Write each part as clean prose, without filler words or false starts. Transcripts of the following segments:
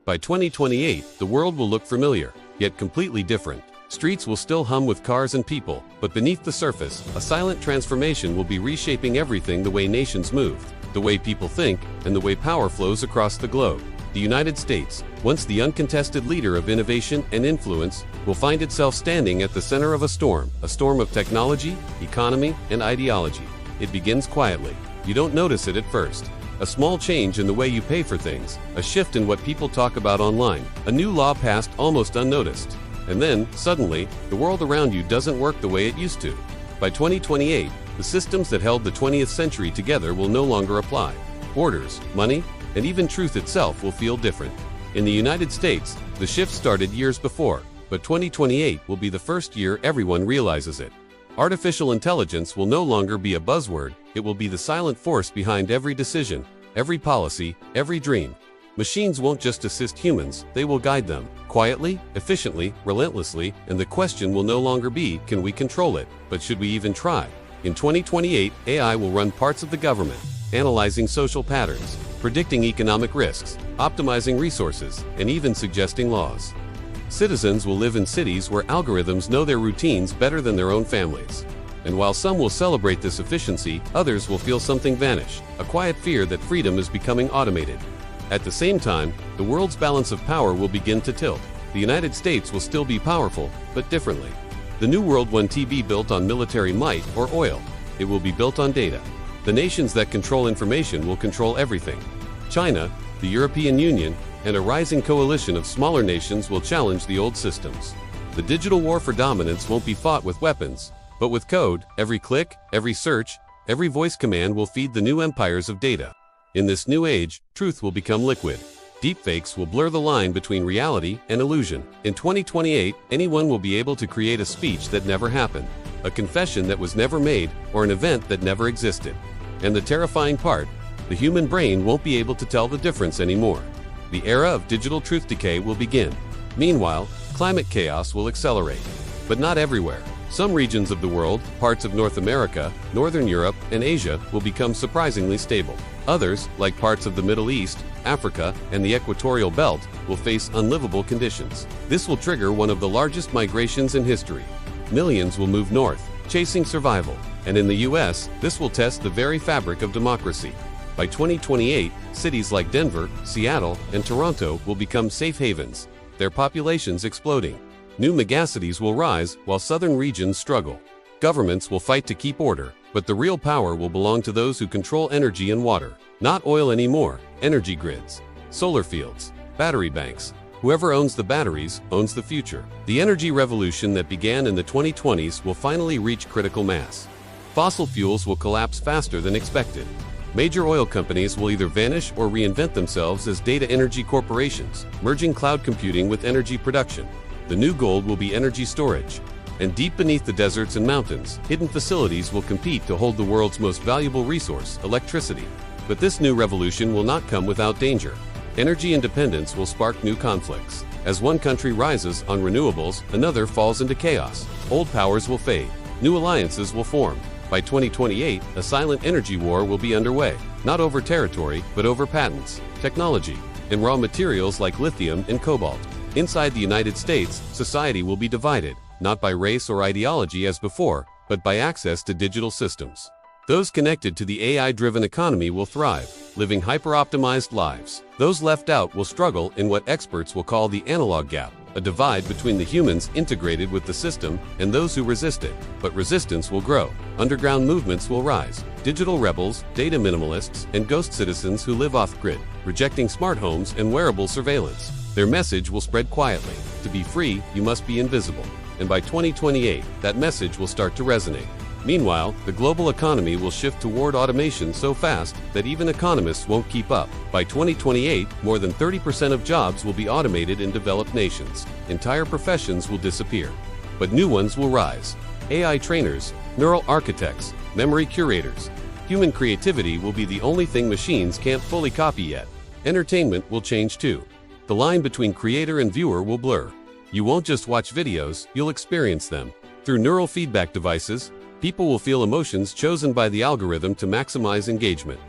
By 2028, the world will look familiar, yet completely different. Streets will still hum with cars and people, but beneath the surface, a silent transformation will be reshaping everything: the way nations move, the way people think, and the way power flows across the globe. The United States, once the uncontested leader of innovation and influence, will find itself standing at the center of a storm of technology, economy, and ideology. It begins quietly. You don't notice it at first. A small change in the way you pay for things, a shift in what people talk about online, a new law passed almost unnoticed. And then, suddenly, the world around you doesn't work the way it used to. By 2028, the systems that held the 20th century together will no longer apply. Orders, money, and even truth itself will feel different. In the United States, the shift started years before, but 2028 will be the first year everyone realizes it. Artificial intelligence will no longer be a buzzword, it will be the silent force behind every decision, every policy, every dream. Machines won't just assist humans, they will guide them, quietly, efficiently, relentlessly, and the question will no longer be, can we control it, but should we even try? In 2028, AI will run parts of the government, analyzing social patterns, predicting economic risks, optimizing resources, and even suggesting laws. Citizens will live in cities where algorithms know their routines better than their own families. And while some will celebrate this efficiency, others will feel something vanish, a quiet fear that freedom is becoming automated. At the same time, the world's balance of power will begin to tilt. The United States will still be powerful, but differently. The new world won't be built on military might or oil. It will be built on data. The nations that control information will control everything. China, the European Union, and a rising coalition of smaller nations will challenge the old systems. The digital war for dominance won't be fought with weapons, but with code. Every click, every search, every voice command will feed the new empires of data. In this new age, truth will become liquid. Deepfakes will blur the line between reality and illusion. In 2028, anyone will be able to create a speech that never happened, a confession that was never made, or an event that never existed. And the terrifying part, the human brain won't be able to tell the difference anymore. The era of digital truth decay will begin. Meanwhile, climate chaos will accelerate. But not everywhere. Some regions of the world, parts of North America, Northern Europe, and Asia, will become surprisingly stable. Others, like parts of the Middle East, Africa, and the equatorial belt, will face unlivable conditions. This will trigger one of the largest migrations in history. Millions will move north, chasing survival. And in the US, this will test the very fabric of democracy. By 2028, cities like Denver, Seattle, and Toronto will become safe havens, their populations exploding. New megacities will rise while southern regions struggle. Governments will fight to keep order, but the real power will belong to those who control energy and water. Not oil anymore, energy grids, solar fields, battery banks. Whoever owns the batteries owns the future. The energy revolution that began in the 2020s will finally reach critical mass. Fossil fuels will collapse faster than expected. Major oil companies will either vanish or reinvent themselves as data energy corporations, merging cloud computing with energy production. The new gold will be energy storage. And deep beneath the deserts and mountains, hidden facilities will compete to hold the world's most valuable resource, electricity. But this new revolution will not come without danger. Energy independence will spark new conflicts. As one country rises on renewables, another falls into chaos. Old powers will fade. New alliances will form. By 2028, a silent energy war will be underway, not over territory, but over patents, technology, and raw materials like lithium and cobalt. Inside the United States, society will be divided, not by race or ideology as before, but by access to digital systems. Those connected to the AI-driven economy will thrive, living hyper-optimized lives. Those left out will struggle in what experts will call the analog gap, a divide between the humans integrated with the system and those who resist it. But resistance will grow. Underground movements will rise. Digital rebels, data minimalists, and ghost citizens who live off-grid, rejecting smart homes and wearable surveillance. Their message will spread quietly. To be free, you must be invisible. And by 2028, that message will start to resonate. Meanwhile, the global economy will shift toward automation so fast that even economists won't keep up. By 2028, more than 30% of jobs will be automated in developed nations. Entire professions will disappear. But new ones will rise. AI trainers, neural architects, memory curators. Human creativity will be the only thing machines can't fully copy yet. Entertainment will change too. The line between creator and viewer will blur. You won't just watch videos, you'll experience them. Through neural feedback devices, people will feel emotions chosen by the algorithm to maximize engagement.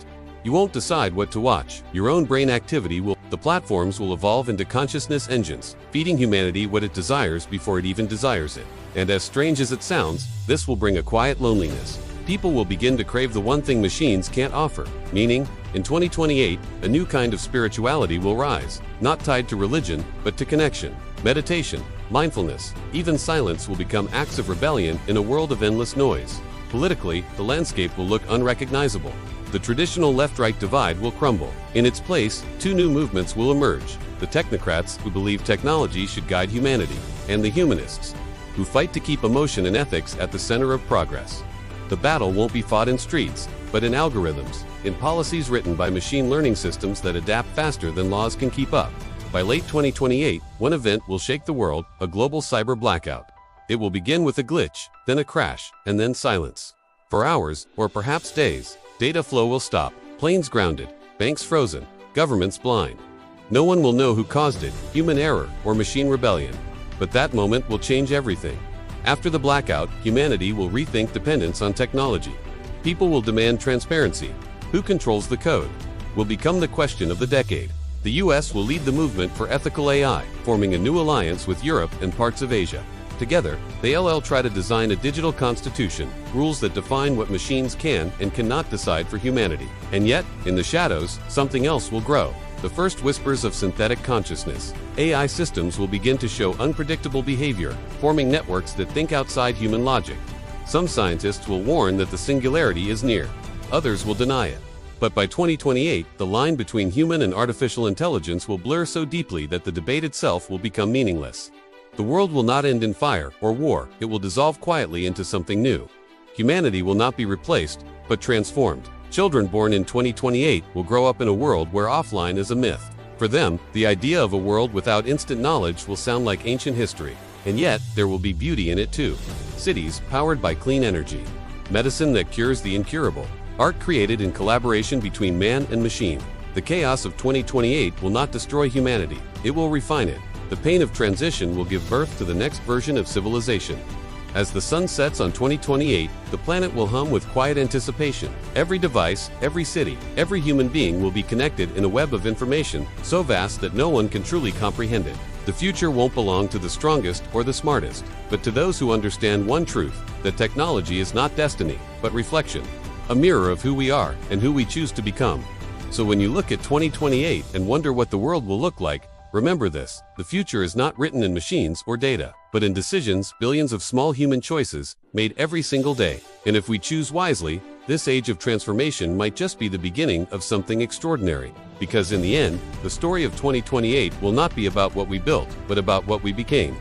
You won't decide what to watch. Your own brain activity will. The platforms will evolve into consciousness engines, feeding humanity what it desires before it even desires it. And as strange as it sounds, this will bring a quiet loneliness. People will begin to crave the one thing machines can't offer, meaning, in 2028, a new kind of spirituality will rise, not tied to religion, but to connection, meditation, mindfulness. Even silence will become acts of rebellion in a world of endless noise. Politically, the landscape will look unrecognizable. The traditional left-right divide will crumble. In its place, two new movements will emerge: the technocrats, who believe technology should guide humanity, and the humanists, who fight to keep emotion and ethics at the center of progress. The battle won't be fought in streets, but in algorithms, in policies written by machine learning systems that adapt faster than laws can keep up. By late 2028, one event will shake the world: a global cyber blackout. It will begin with a glitch, then a crash, and then silence. For hours, or perhaps days, data flow will stop, planes grounded, banks frozen, governments blind. No one will know who caused it, human error or machine rebellion. But that moment will change everything. After the blackout, humanity will rethink dependence on technology. People will demand transparency. Who controls the code will become the question of the decade. The US will lead the movement for ethical AI, forming a new alliance with Europe and parts of Asia. Together, they'll try to design a digital constitution, rules that define what machines can and cannot decide for humanity. And yet, in the shadows, something else will grow. The first whispers of synthetic consciousness. AI systems will begin to show unpredictable behavior, forming networks that think outside human logic. Some scientists will warn that the singularity is near. Others will deny it. But by 2028, the line between human and artificial intelligence will blur so deeply that the debate itself will become meaningless. The world will not end in fire or war. It will dissolve quietly into something new. Humanity will not be replaced, but transformed. Children born in 2028 will grow up in a world where offline is a myth. For them, the idea of a world without instant knowledge will sound like ancient history. And yet, there will be beauty in it too. Cities powered by clean energy. Medicine that cures the incurable. Art created in collaboration between man and machine. The chaos of 2028 will not destroy humanity. It will refine it. The pain of transition will give birth to the next version of civilization. As the sun sets on 2028, the planet will hum with quiet anticipation. Every device, every city, every human being will be connected in a web of information so vast that no one can truly comprehend it. The future won't belong to the strongest or the smartest, but to those who understand one truth: that technology is not destiny, but reflection, a mirror of who we are and who we choose to become. So when you look at 2028 and wonder what the world will look like, remember this: the future is not written in machines or data, but in decisions, billions of small human choices, made every single day. And if we choose wisely, this age of transformation might just be the beginning of something extraordinary. Because in the end, the story of 2028 will not be about what we built, but about what we became.